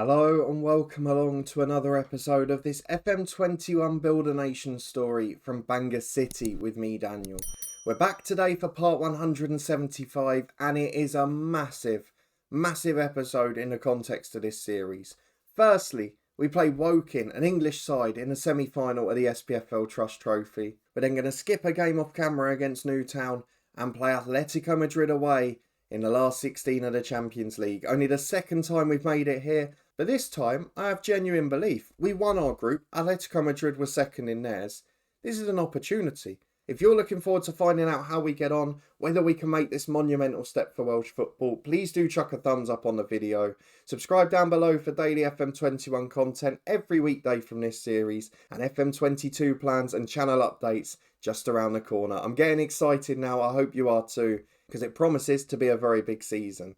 Hello and welcome along to another episode of this FM21 Builder Nation story from Bangor City with me, Daniel. We're back today for part 175 and it is a massive episode in the context of this series. Firstly, we play Woking, an English side, in the semi-final of the SPFL Trust Trophy. We're then going to skip a game off camera against Newtown and play Atletico Madrid away in the last 16 of the Champions League. Only the second time we've made it here, but this time I have genuine belief. We won our group, Atletico Madrid was second in theirs. This is an opportunity. If you're looking forward to finding out how we get on, whether we can make this monumental step for Welsh football, please do chuck a thumbs up on the video. Subscribe down below for daily FM21 content every weekday from this series, and FM22 plans and channel updates just around the corner. I'm getting excited now, I hope you are too, because it promises to be a very big season.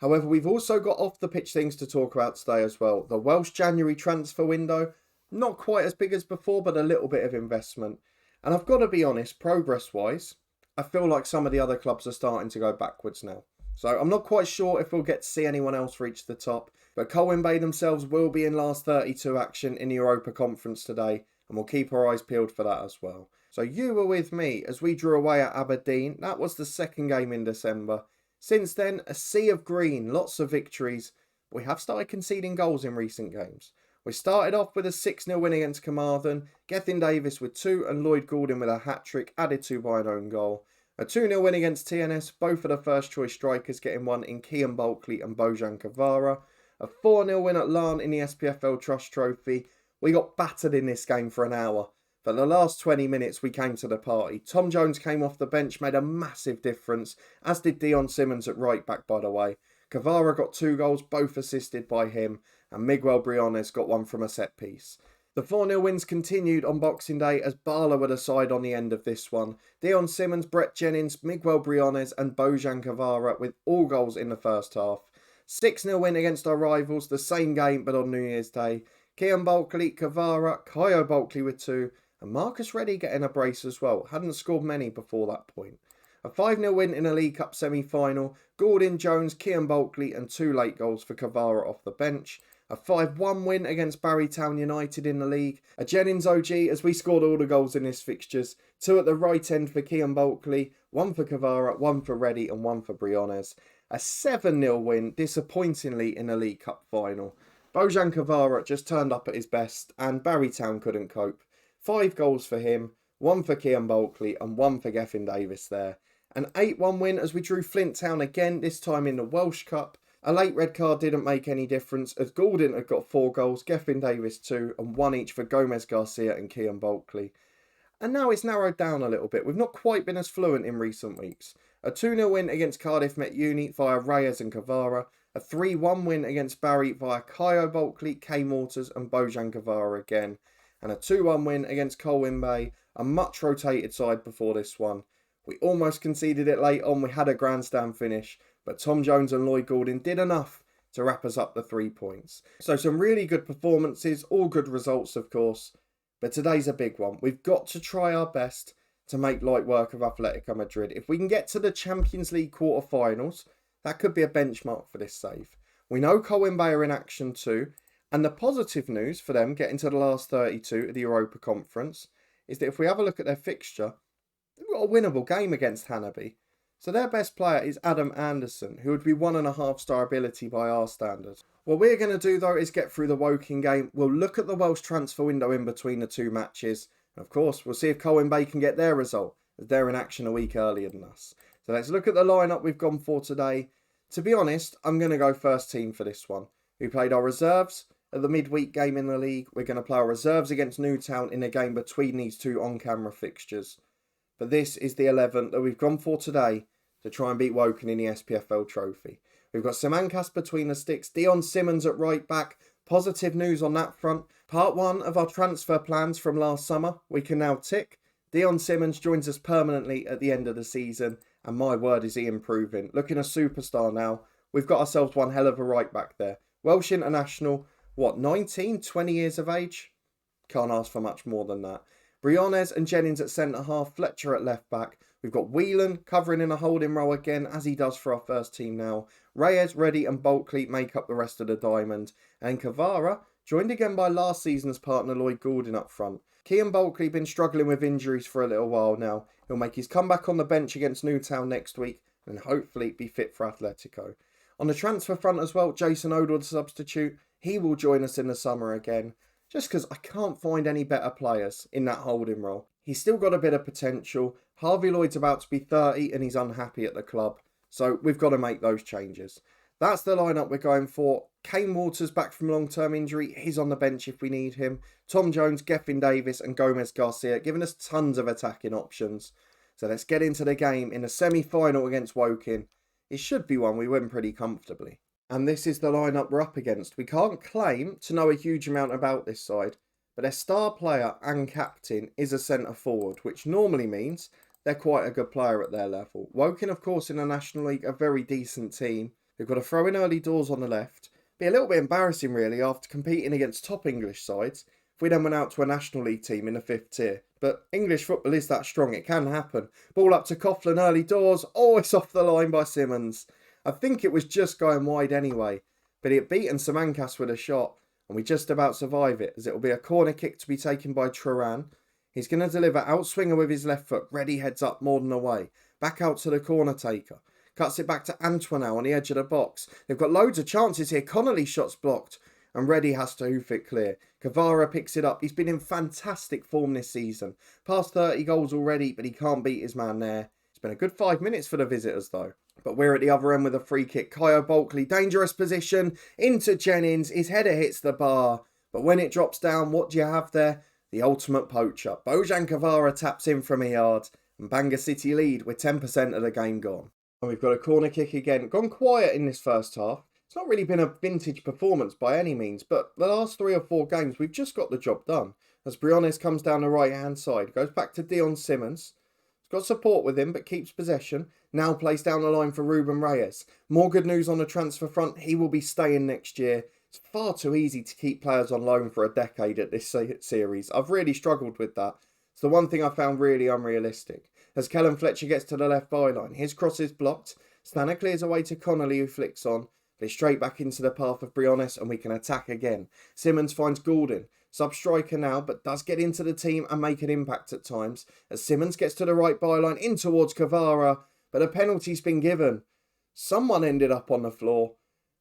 However, we've also got off the pitch things to talk about today as well. The Welsh January transfer window, not quite as big as before, but a little bit of investment. And I've got to be honest, progress-wise, I feel like some of the other clubs are starting to go backwards now. So I'm not quite sure if we'll get to see anyone else reach the top. But Colwyn Bay themselves will be in last 32 action in the Europa Conference today. And we'll keep our eyes peeled for that as well. So you were with me as we drew away at Aberdeen. That was the second game in December. Since then, a sea of green, lots of victories. We have started conceding goals in recent games. We started off with a 6-0 win against Carmarthen, Gethin Davis with 2 and Lloyd Gordon with a hat-trick, added to by an own goal. A 2-0 win against TNS, both of the first choice strikers getting one in Kean Bulkley and Bojan Kavara. A 4-0 win at Larne in the SPFL Trust Trophy. We got battered in this game for an hour. For the last 20 minutes we came to the party. Tom Jones came off the bench, made a massive difference, as did Dion Simmons at right back by the way. Kavara got 2 goals, both assisted by him, and Miguel Briones got one from a set piece. The 4-0 wins continued on Boxing Day as Barla were the side on the end of this one. Dion Simmons, Brett Jennings, Miguel Briones and Bojan Kavara with all goals in the first half. 6-0 win against our rivals, the same game but on New Year's Day. Kean Bulkley, Kavara, Kyo Bulkley with 2 and Marcus Reddy getting a brace as well. Hadn't scored many before that point. A 5-0 win in a League Cup semi-final. Gordon, Jones, Kean Bulkley and 2 late goals for Kavara off the bench. A 5-1 win against Barrytown United in the league. A Jennings OG as we scored all the goals in this fixtures. 2 at the right end for Kean Bulkley, 1 for Kavara, 1 for Reddy and 1 for Briones. A 7-0 win, disappointingly, in the League Cup final. Bojan Kavara just turned up at his best and Barrytown couldn't cope. 5 goals for him, 1 for Kean Bulkley and 1 for Gethin Davis there. An 8-1 win as we drew Flint Town again, this time in the Welsh Cup. A late red card didn't make any difference as Gordon had got 4 goals, Gethin Davis 2 and 1 each for Gomez Garcia and Kean Bulkley. And now it's narrowed down a little bit. We've not quite been as fluent in recent weeks. A 2-0 win against Cardiff Met Uni via Reyes and Kavara. A 3-1 win against Barry via Kyo Bulkley, Kay Mortars and Bojan Kavara again. And a 2-1 win against Colwyn Bay, a much rotated side before this one. We almost conceded it late on, we had a grandstand finish, but Tom Jones and Lloyd Gordon did enough to wrap us up the 3 points. So some really good performances, all good results of course, but today's a big one. We've got to try our best to make light work of Atletico Madrid. If we can get to the Champions League quarter-finals, that could be a benchmark for this save. We know Colwyn Bay are in action too, and the positive news for them getting to the last 32 of the Europa Conference is that if we have a look at their fixture, they've got a winnable game against Hanaby. So their best player is Adam Anderson, who would be 1.5 star ability by our standards. What we're going to do though is get through the Woking game. We'll look at the Welsh transfer window in between the 2 matches. And of course, we'll see if Colwyn Bay can get their result, as they're in action a week earlier than us. So let's look at the lineup we've gone for today. To be honest, I'm going to go first team for this one. We played our reserves at the midweek game in the league. We're going to play our reserves against Newtown in a game between these 2 on-camera fixtures. But this is the 11 that we've gone for today to try and beat Woking in the SPFL Trophy. We've got Simancas between the sticks, Dion Simmons at right back. Positive news on that front. Part 1 of our transfer plans from last summer, we can now tick. Dion Simmons joins us permanently at the end of the season, and my word is he improving. Looking a superstar now. We've got ourselves one hell of a right back there. Welsh international, 19, 20 years of age? Can't ask for much more than that. Briones and Jennings at centre half, Fletcher at left back, We've got Whelan covering in a holding role again, as he does for our first team now. Reyes, Reddy and Bulkley make up the rest of the diamond. And Kvara, joined again by last season's partner Lloyd Goulding up front. Kean Bulkley been struggling with injuries for a little while now. He'll make his comeback on the bench against Newtown next week and hopefully be fit for Atletico. On the transfer front as well, Jason Odell, the substitute, he will join us in the summer again. Just because I can't find any better players in that holding role. He's still got a bit of potential. Harvey Lloyd's about to be 30 and he's unhappy at the club. So we've got to make those changes. That's the lineup we're going for. Kane Waters back from long-term injury. He's on the bench if we need him. Tom Jones, Geffen Davis and Gomez Garcia giving us tons of attacking options. So let's get into the game in a semi-final against Woking. It should be one we win pretty comfortably. And this is the lineup we're up against. We can't claim to know a huge amount about this side, but their star player and captain is a centre forward, which normally means they're quite a good player at their level. Woking, of course, in the National League, a very decent team. They've got to throw in early doors on the left. Be a little bit embarrassing, really, after competing against top English sides, if we then went out to a National League team in the 5th tier. But English football is that strong, it can happen. Ball up to Coughlin, early doors. Oh, it's off the line by Simmons. I think it was just going wide anyway, but he had beaten Samankas with a shot, and we just about survive it, as it will be a corner kick to be taken by Turan. He's going to deliver outswinger with his left foot. Reddy heads up more than away. Back out to the corner taker. Cuts it back to Antoine on the edge of the box. They've got loads of chances here. Connolly's shot's blocked. And Reddy has to hoof it clear. Kvara picks it up. He's been in fantastic form this season. Past 30 goals already, but he can't beat his man there. It's been a good 5 minutes for the visitors though. But we're at the other end with a free kick. Kyo Bulkley, dangerous position. Into Jennings. His header hits the bar. But when it drops down, what do you have there? The ultimate poacher. Bojan Kvara taps in from a yard. And Bangor City lead with 10% of the game gone. And we've got a corner kick again. Gone quiet in this first half. It's not really been a vintage performance by any means, but the last 3 or 4 games we've just got the job done. As Briones comes down the right hand side, goes back to Dion Simmons. He's got support with him but keeps possession. Now plays down the line for Ruben Reyes. More good news on the transfer front. He will be staying next year. It's far too easy to keep players on loan for a decade at this series. I've really struggled with that. It's the one thing I found really unrealistic. As Kellen Fletcher gets to the left byline, his cross is blocked. Stanner clears away to Connolly who flicks on. But it's straight back into the path of Briones and we can attack again. Simmons finds Goulding. Sub-striker now, but does get into the team and make an impact at times. As Simmons gets to the right byline in towards Kvara, but a penalty's been given. Someone ended up on the floor.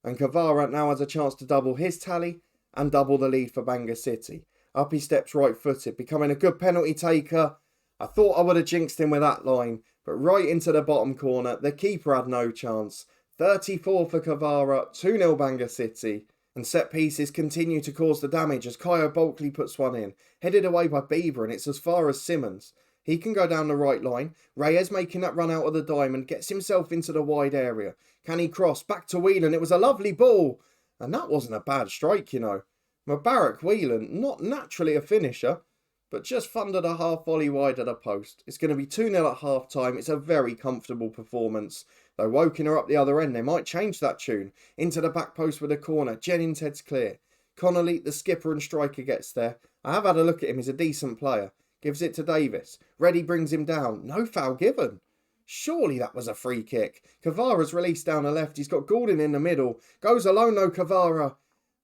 And Kvara now has a chance to double his tally and double the lead for Bangor City. Up he steps right-footed, becoming a good penalty taker. I thought I would have jinxed him with that line, but right into the bottom corner, the keeper had no chance. 34 for Kvara, 2-0 Bangor City. And set pieces continue to cause the damage as Kyo Bulkley puts one in. Headed away by Bieber and it's as far as Simmons. He can go down the right line. Reyes making that run out of the diamond, gets himself into the wide area. Can he cross? Back to Whelan. It was a lovely ball. And that wasn't a bad strike, you know. Mubarak Whelan, not naturally a finisher, but just funded a half volley wide at a post. It's going to be 2-0 at half time. It's a very comfortable performance. Though Woking are up the other end, they might change that tune. Into the back post with a corner. Jennings heads clear. Connolly, the skipper and striker, gets there. I have had a look at him. He's a decent player. Gives it to Davis. Reddy brings him down. No foul given. Surely that was a free kick. Kvara's released down the left. He's got Goulding in the middle. Goes alone though, Kvara.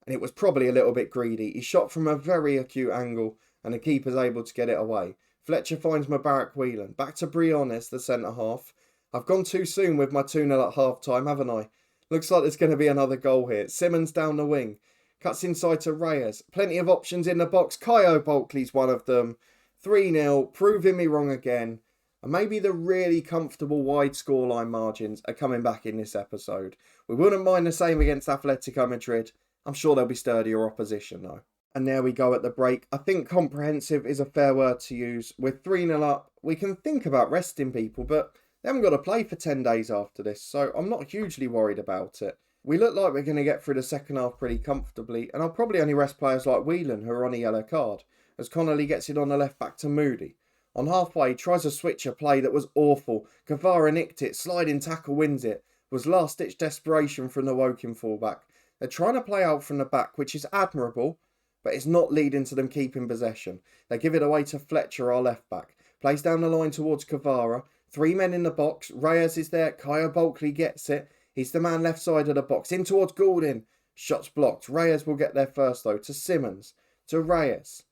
And it was probably a little bit greedy. He shot from a very acute angle and the keeper's able to get it away. Fletcher finds Mubarak Whelan. Back to Briones, the centre half. I've gone too soon with my 2-0 at half time, haven't I? Looks like there's going to be another goal here. Simmons down the wing. Cuts inside to Reyes. Plenty of options in the box. Kyo Bulkley's one of them. 3-0, proving me wrong again. And maybe the really comfortable wide scoreline margins are coming back in this episode. We wouldn't mind the same against Atletico Madrid. I'm sure there'll be sturdier opposition though. And there we go at the break. I think comprehensive is a fair word to use. With 3-0 up, we can think about resting people, but they haven't got to play for 10 days after this, so I'm not hugely worried about it. We look like we're going to get through the second half pretty comfortably, and I'll probably only rest players like Whelan, who are on a yellow card, as Connolly gets it on the left back to Moody. On halfway, tries a switcher play that was awful. Kvara nicked it, sliding tackle wins it. Was last-ditch desperation from the Woking fullback. They're trying to play out from the back, which is admirable, but it's not leading to them keeping possession. They give it away to Fletcher, our left back. Plays down the line towards Kvara. 3 men in the box. Reyes is there. Kyle Bulkley gets it. He's the man left side of the box. In towards Goulding. Shots blocked. Reyes will get there first though. To Simmons. To Reyes.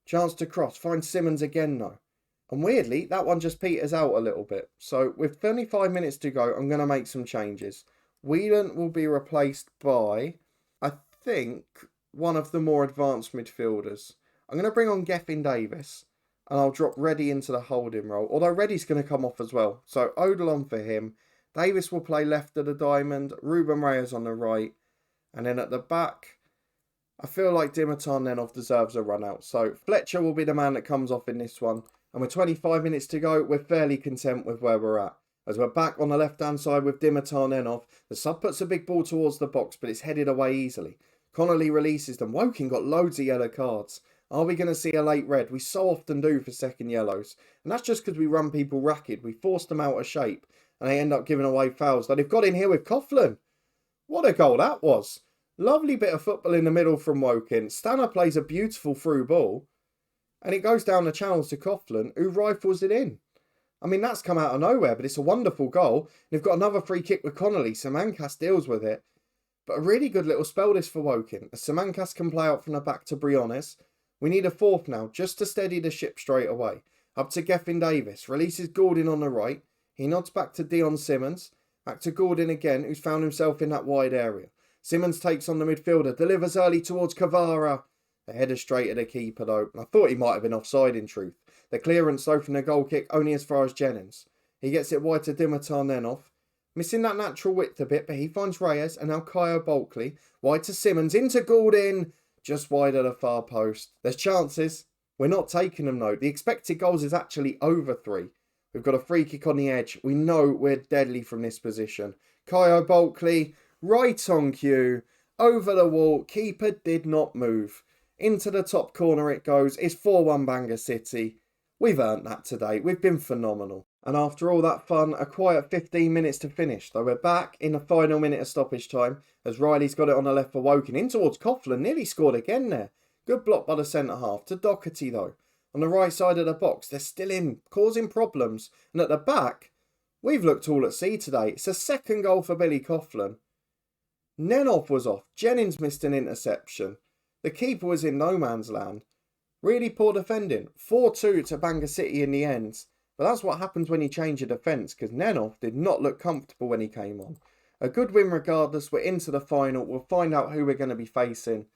Chance to cross. Finds Simmons again though. And weirdly, that one just peters out a little bit. So with 25 minutes to go, I'm going to make some changes. Whelan will be replaced by, I think, one of the more advanced midfielders. I'm going to bring on Gethin Davis. And I'll drop Reddy into the holding role. Although Reddy's going to come off as well. So Odell on for him. Davis will play left of the diamond. Ruben Reyes on the right. And then at the back, I feel like Dimitar Nenov deserves a run out. So Fletcher will be the man that comes off in this one. And with 25 minutes to go, we're fairly content with where we're at. As we're back on the left-hand side with Dimitar Nenov, the sub puts a big ball towards the box, but it's headed away easily. Connolly releases them. Woking got loads of yellow cards. Are we going to see a late red? We so often do for second yellows. And that's just because we run people ragged. We force them out of shape. And they end up giving away fouls. Now they've got in here with Coughlin. What a goal that was. Lovely bit of football in the middle from Woking. Stanner plays a beautiful through ball. And it goes down the channels to Coughlin, who rifles it in. I mean, that's come out of nowhere, but it's a wonderful goal. They've got another free kick with Connolly. Samankas deals with it. But a really good little spell this for Woking. As Samankas can play out from the back to Briones. We need a fourth now, just to steady the ship straight away. Up to Gethin Davis. Releases Goulding on the right. He nods back to Dion Simmons. Back to Goulding again, who's found himself in that wide area. Simmons takes on the midfielder. Delivers early towards Kavara. The header straight at the keeper though. I thought he might have been offside in truth. The clearance though from the goal kick only as far as Jennings. He gets it wide to Dimitar Nenov. Missing that natural width a bit, but he finds Reyes and now Kyle Bulkley. Wide to Simmons, into Goulding. Just wide of the far post. There's chances. We're not taking them though. The expected goals is actually over 3. We've got a free kick on the edge. We know we're deadly from this position. Kyle Bulkley, right on cue. Over the wall. Keeper did not move. Into the top corner it goes. It's 4-1 Bangor City. We've earned that today. We've been phenomenal. And after all that fun, a quiet 15 minutes to finish. Though we're back in the final minute of stoppage time. As Riley's got it on the left for Woking. In towards Coughlin. Nearly scored again there. Good block by the centre half. To Doherty though. On the right side of the box. They're still in. Causing problems. And at the back, we've looked all at sea today. It's a second goal for Billy Coughlin. Nenov was off. Jennings missed an interception. The keeper was in no man's land. Really poor defending. 4-2 to Bangor City in the end. But that's what happens when you change your defence, because Nenov did not look comfortable when he came on. A good win regardless. We're into the final. We'll find out who we're going to be facing.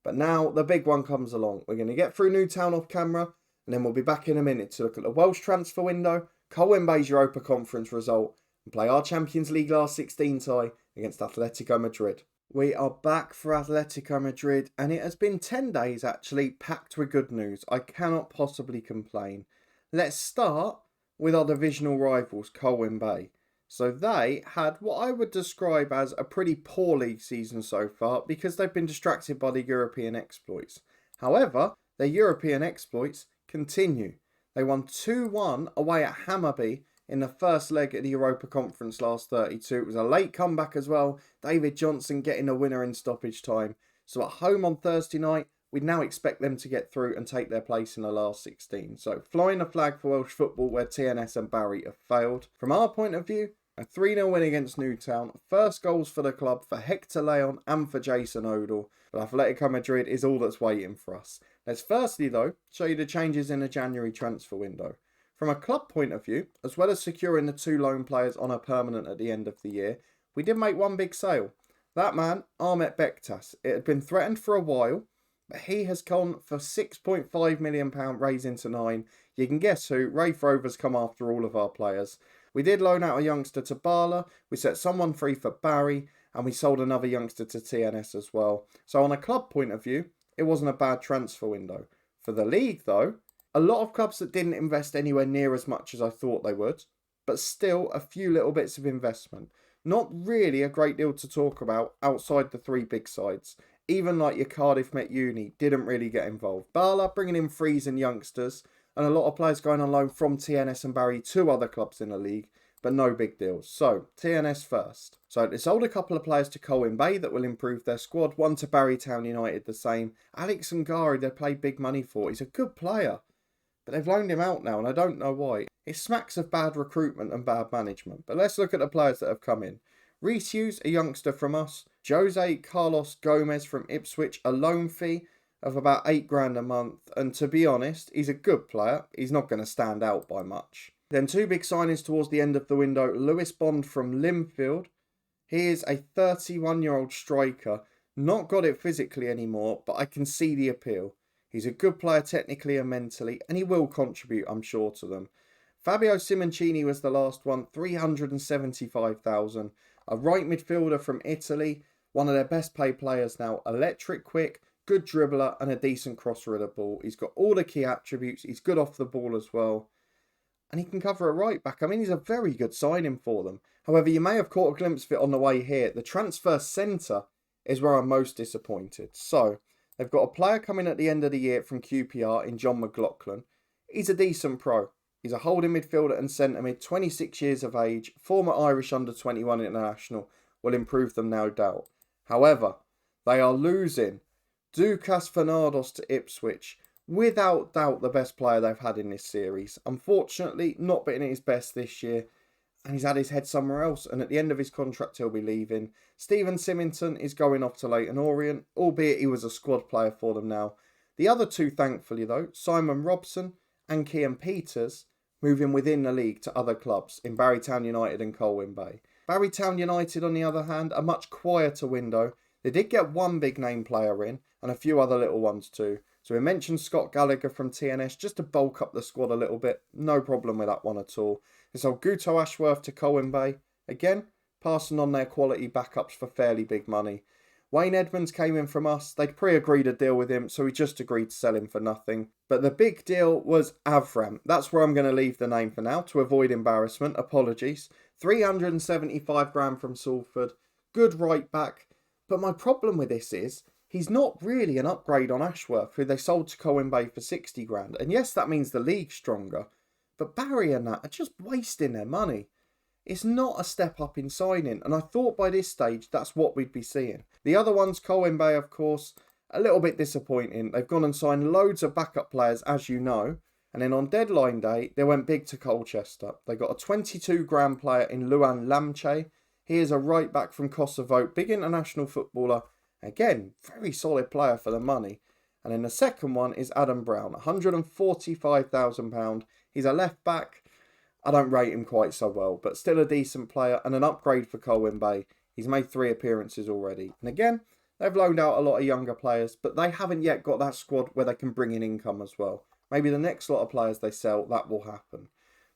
But now the big one comes along. We're going to get through Newtown off camera, and then we'll be back in a minute to look at the Welsh transfer window, Colwyn Bay's Europa Conference result, and play our Champions League last 16 tie against Atletico Madrid. We are back for Atletico Madrid, and it has been 10 days actually packed with good news. I cannot possibly complain. Let's start with our divisional rivals, Colwyn Bay. So they had what I would describe as a pretty poor league season so far because they've been distracted by the European exploits. However, their European exploits continue. They won 2-1 away at Hammarby in the first leg of the Europa Conference last 32. It was a late comeback as well. David Johnson getting a winner in stoppage time. So at home on Thursday night, we'd now expect them to get through and take their place in the last 16. So flying the flag for Welsh football where TNS and Barry have failed. From our point of view, a 3-0 win against Newtown. First goals for the club for Hector Leon and for Jason Odell. But Atletico Madrid is all that's waiting for us. Let's firstly though, show you the changes in the January transfer window. From a club point of view, as well as securing the 2 loan players on a permanent at the end of the year, we did make one big sale. That man, Ahmet Bektas. It had been threatened for a while, but he has gone for £6.5 million raised into 9. You can guess who. Rafe Rovers come after all of our players. We did loan out a youngster to Bala, we set someone free for Barry, and we sold another youngster to TNS as well. So on a club point of view, it wasn't a bad transfer window. For the league though, a lot of clubs that didn't invest anywhere near as much as I thought they would, but still a few little bits of investment. Not really a great deal to talk about outside the 3 big sides. Even like your Cardiff Met Uni didn't really get involved. Bala bringing in frees and youngsters, and a lot of players going on loan from TNS and Barry to other clubs in the league, but no big deals. So, TNS first. So, they sold a couple of players to Colwyn Bay that will improve their squad. One to Barry Town United, the same. Alex Ngari, they paid big money for. He's a good player. but they've loaned him out now and I don't know why. It smacks of bad recruitment and bad management, but let's look at the players that have come in. Reece Hughes, a youngster from us. Jose Carlos Gomez from Ipswich, a loan fee of about £8 a month, and to be honest, he's a good player. He's not going to stand out by much. Then two big signings towards the end of the window. Lewis Bond from Linfield. He is a 31-year-old striker. Not got it physically anymore, but I can see the appeal. He's a good player technically and mentally, and he will contribute, I'm sure, to them. Fabio Simoncini was the last one, 375,000. A right midfielder from Italy, one of their best paid players now. Electric quick, good dribbler, and a decent crosser of the ball. He's got all the key attributes. He's good off the ball as well. And he can cover a right back. I mean, he's a very good signing for them. However, you may have caught a glimpse of it on the way here. The transfer centre is where I'm most disappointed. So, they've got a player coming at the end of the year from QPR in John McLaughlin. He's a decent pro. He's a holding midfielder and centre mid, 26 years of age, former Irish under-21 international, will improve them no doubt. However, they are losing Dukas Fernandos to Ipswich, without doubt the best player they've had in this series. Unfortunately, not been at his best this year, and he's had his head somewhere else, and at the end of his contract he'll be leaving. Stephen Symington is going off to Leyton Orient, albeit he was a squad player for them now. The other two, thankfully though, Simon Robson and Kian Peters, moving within the league to other clubs in Barrytown United and Colwyn Bay. Barrytown United, on the other hand, a much quieter window. They did get one big name player in, and a few other little ones too. So we mentioned Scott Gallagher from TNS, just to bulk up the squad a little bit. No problem with that one at all. They sold Guto Ashworth to Colwyn Bay. Again, passing on their quality backups for fairly big money. Wayne Edmonds came in from us. They'd pre-agreed a deal with him, so we just agreed to sell him for nothing. But the big deal was Avram. That's where I'm going to leave the name for now, to avoid embarrassment. Apologies. 375 grand from Salford. Good right back. But my problem with this is, he's not really an upgrade on Ashworth, who they sold to Colwyn Bay for 60 grand. And yes, that means the league's stronger. But Barry and that are just wasting their money. It's not a step up in signing, and I thought by this stage that's what we'd be seeing. The other ones, Colwyn Bay, of course, a little bit disappointing. They've gone and signed loads of backup players, as you know, and then on deadline day, they went big to Colchester. They got a 22 grand player in Luan Lamche. He is a right back from Kosovo, big international footballer. Again, very solid player for the money. And then the second one is Adam Brown, £145,000. He's a left back. I don't rate him quite so well, but still a decent player and an upgrade for Colwyn Bay. He's made 3 appearances already. And again, they've loaned out a lot of younger players, but they haven't yet got that squad where they can bring in income as well. Maybe the next lot of players they sell, that will happen.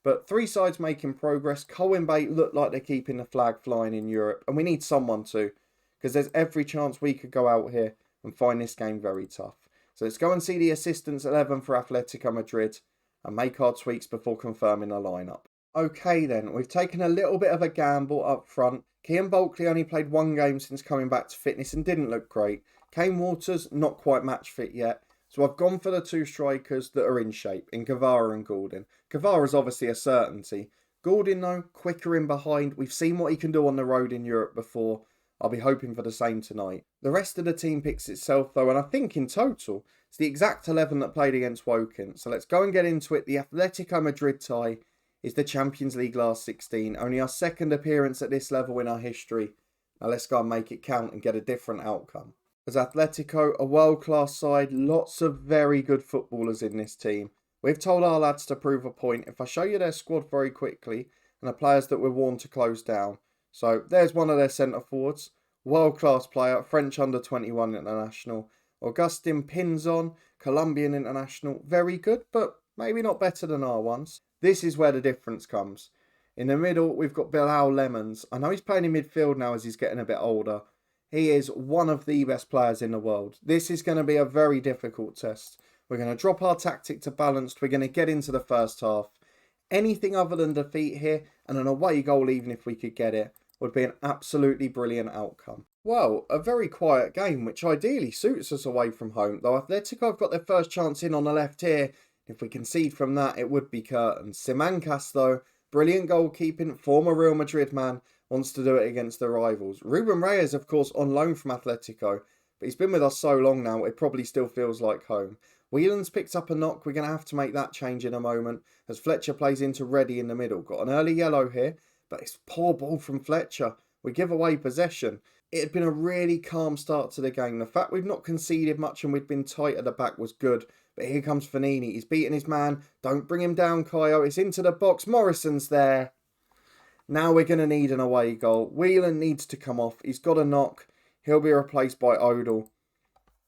But 3 sides making progress. Colwyn Bay look like they're keeping the flag flying in Europe, and we need someone to, because there's every chance we could go out here and find this game very tough. So let's go and see the assistants 11 for Atletico Madrid and make our tweaks before confirming a lineup. Okay then, we've taken a little bit of a gamble up front. Kean Bulkley only played 1 game since coming back to fitness and didn't look great. Kane Waters, not quite match fit yet. So I've gone for the 2 strikers that are in shape, in Guevara and Goulding. Guevara's obviously a certainty. Goulding though, quicker in behind. We've seen what he can do on the road in Europe before. I'll be hoping for the same tonight. The rest of the team picks itself though, and I think in total, it's the exact 11 that played against Woking. So let's go and get into it. The Atletico Madrid tie is the Champions League last 16. Only our 2nd appearance at this level in our history. Now let's go and make it count and get a different outcome. As Atletico, a world-class side, lots of very good footballers in this team. We've told our lads to prove a point. If I show you their squad very quickly, and the players that we're warned to close down. So there's one of their centre forwards, world-class player, French under-21 international. Augustin Pinzon, Colombian international, very good, but maybe not better than our ones. This is where the difference comes. In the middle, we've got Bilal Lemons. I know he's playing in midfield now as he's getting a bit older. He is one of the best players in the world. This is going to be a very difficult test. We're going to drop our tactic to balanced. We're going to get into the first half. Anything other than defeat here and an away goal, even if we could get it, would be an absolutely brilliant outcome. Well, a very quiet game, which ideally suits us away from home, though Atletico have got their first chance in on the left here. If we concede from that, it would be curtains. Simancas, though, brilliant goalkeeping, former Real Madrid man, wants to do it against the rivals. Ruben Reyes, of course, on loan from Atletico, but he's been with us so long now, it probably still feels like home. Whelan's picked up a knock. We're going to have to make that change in a moment as Fletcher plays into Reddy in the middle. Got an early yellow here, but it's poor ball from Fletcher. We give away possession. It had been a really calm start to the game. The fact we've not conceded much and we'd been tight at the back was good. But here comes Fanini. He's beating his man. Don't bring him down, Kayo. It's into the box. Morrison's there. Now we're going to need an away goal. Whelan needs to come off. He's got a knock. He'll be replaced by Odell.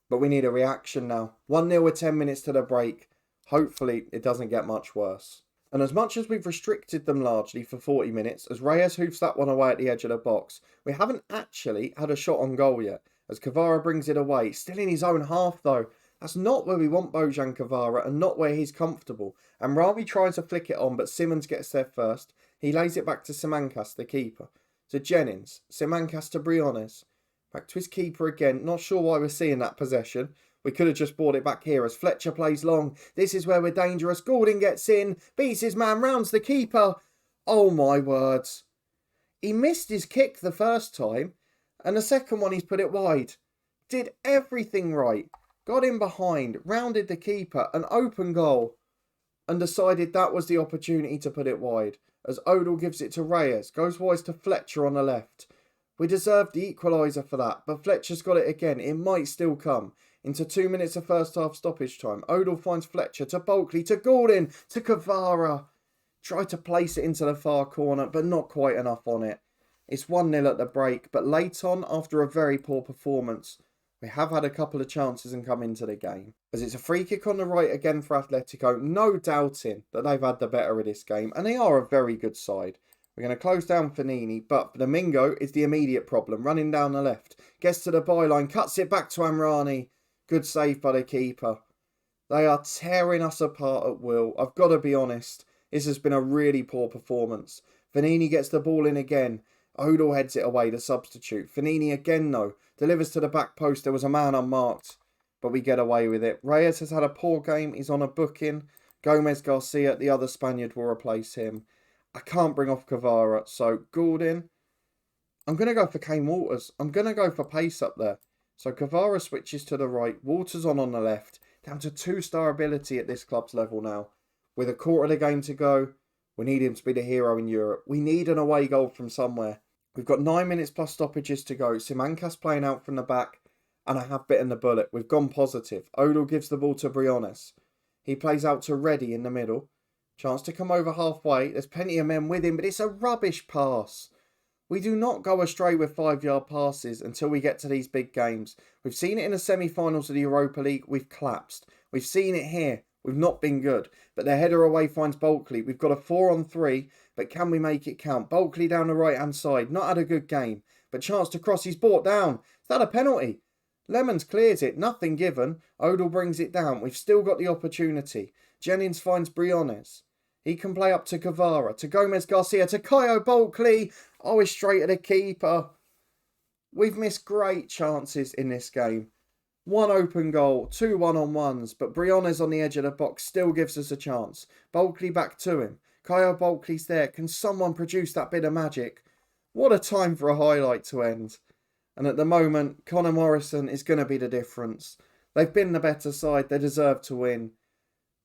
But we need a reaction now. 1-0 with 10 minutes to the break. Hopefully it doesn't get much worse. And as much as we've restricted them largely for 40 minutes, as Reyes hoofs that one away at the edge of the box, we haven't actually had a shot on goal yet, as Kvara brings it away. Still in his own half though. That's not where we want Bojan Kvara and not where he's comfortable. And Rami tries to flick it on, but Simmons gets there first. He lays it back to Simancas, the keeper. To Jennings. Simancas to Briones. Back to his keeper again. Not sure why we're seeing that possession. We could have just brought it back here as Fletcher plays long. This is where we're dangerous. Gordon gets in. Beats his man. Rounds the keeper. Oh my words. He missed his kick the first time. And the second one he's put it wide. Did everything right. Got in behind. Rounded the keeper. An open goal. And decided that was the opportunity to put it wide. As Odell gives it to Reyes. Goes wide to Fletcher on the left. We deserved the equaliser for that, but Fletcher's got it again. It might still come. Into 2 minutes of first half stoppage time. Odell finds Fletcher to Bulkley, to Gordon, to Kvara. Tried to place it into the far corner, but not quite enough on it. It's 1-0 at the break, but late on, after a very poor performance, we have had a couple of chances and come into the game. As it's a free kick on the right again for Atletico, no doubting that they've had the better of this game, and they are a very good side. We're going to close down Fanini, but Domingo is the immediate problem, running down the left. Gets to the byline, cuts it back to Amrani. Good save by the keeper. They are tearing us apart at will. I've got to be honest, this has been a really poor performance. Fanini gets the ball in again. Odell heads it away, the substitute. Fanini again though, delivers to the back post. There was a man unmarked, but we get away with it. Reyes has had a poor game. He's on a booking. Gomez Garcia, the other Spaniard, will replace him. I can't bring off Kvara, so Gordon. I'm going to go for Kane Walters. I'm going to go for pace up there. So Kvara switches to the right. Walters on the left. Down to 2-star ability at this club's level now. With a quarter of the game to go, we need him to be the hero in Europe. We need an away goal from somewhere. We've got 9 minutes plus stoppages to go. Simancas playing out from the back. And I have bitten the bullet. We've gone positive. Odell gives the ball to Briones. He plays out to Reddy in the middle. Chance to come over halfway. There's plenty of men with him, but it's a rubbish pass. We do not go astray with 5-yard passes until we get to these big games. We've seen it in the semi-finals of the Europa League. We've collapsed. We've seen it here. We've not been good. But the header away finds Bulkley. We've got a 4-on-3, but can we make it count? Bulkley down the right-hand side. Not had a good game, but chance to cross. He's brought down. Is that a penalty? Lemons clears it. Nothing given. Odell brings it down. We've still got the opportunity. Jennings finds Briones. He can play up to Kvara, to Gomez Garcia, to Kayo Bulkley. Oh, he's straight at the keeper. We've missed great chances in this game. 1 open goal, 2 1-on-1s, but Briones on the edge of the box still gives us a chance. Bulkley back to him. Kayo Bulkley's there. Can someone produce that bit of magic? What a time for a highlight to end. And at the moment, Connor Morrison is going to be the difference. They've been the better side. They deserve to win.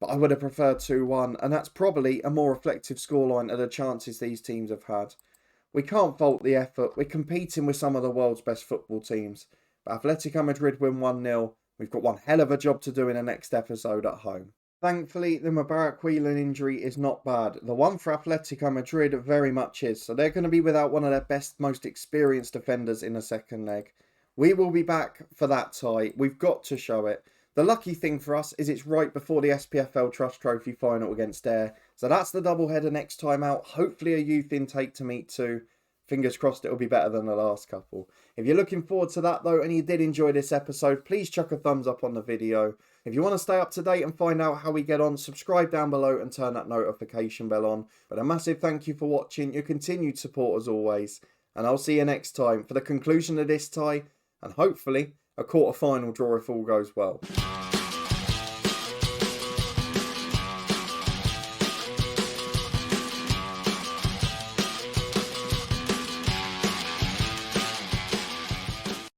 But I would have preferred 2-1, and that's probably a more reflective scoreline of the chances these teams have had. We can't fault the effort. We're competing with some of the world's best football teams. But Atletico Madrid win 1-0. We've got one hell of a job to do in the next episode at home. Thankfully, the Mubarak Whelan injury is not bad. The one for Atletico Madrid very much is. So they're going to be without one of their best, most experienced defenders in the second leg. We will be back for that tie. We've got to show it. The lucky thing for us is it's right before the SPFL Trust Trophy final against Ayr. So that's the doubleheader next time out. Hopefully a youth intake to meet too. Fingers crossed it'll be better than the last couple. If you're looking forward to that though and you did enjoy this episode, please chuck a thumbs up on the video. If you want to stay up to date and find out how we get on, subscribe down below and turn that notification bell on. But a massive thank you for watching, your continued support as always. And I'll see you next time for the conclusion of this tie and hopefully a quarter-final draw if all goes well.